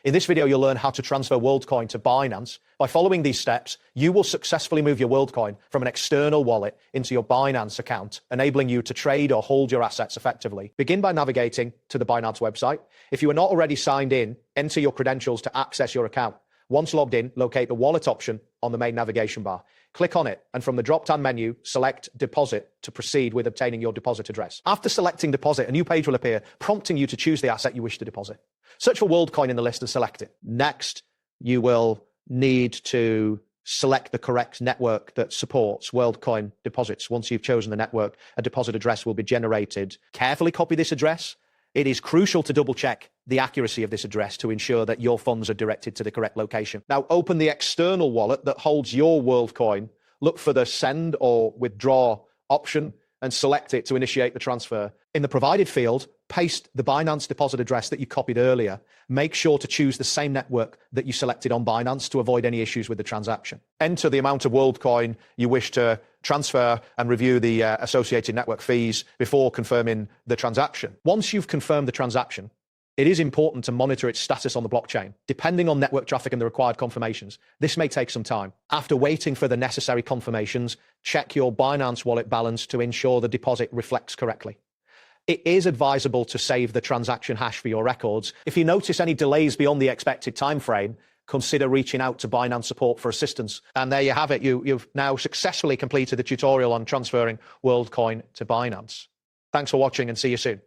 In this video, you'll learn how to transfer Worldcoin to Binance. By following these steps, you will successfully move your Worldcoin from an external wallet into your Binance account, enabling you to trade or hold your assets effectively. Begin by navigating to the Binance website. If you are not already signed in, enter your credentials to access your account. Once logged in, locate the wallet option on the main navigation bar. Click on it, and from the drop-down menu, select Deposit to proceed with obtaining your deposit address. After selecting Deposit, a new page will appear, prompting you to choose the asset you wish to deposit. Search for Worldcoin in the list and select it. Next, you will need to select the correct network that supports Worldcoin deposits. Once you've chosen the network, a deposit address will be generated. Carefully copy this address. It is crucial to double-check the accuracy of this address to ensure that your funds are directed to the correct location. Now, open the external wallet that holds your Worldcoin, look for the send or withdraw option, and select it to initiate the transfer. In the provided field, paste the Binance deposit address that you copied earlier. Make sure to choose the same network that you selected on Binance to avoid any issues with the transaction. Enter the amount of Worldcoin you wish to transfer and review the associated network fees before confirming the transaction. Once you've confirmed the transaction, it is important to monitor its status on the blockchain. Depending on network traffic and the required confirmations, this may take some time. After waiting for the necessary confirmations, check your Binance wallet balance to ensure the deposit reflects correctly. It is advisable to save the transaction hash for your records. If you notice any delays beyond the expected time frame, consider reaching out to Binance support for assistance. And there you have it. You've now successfully completed the tutorial on transferring Worldcoin to Binance. Thanks for watching and see you soon.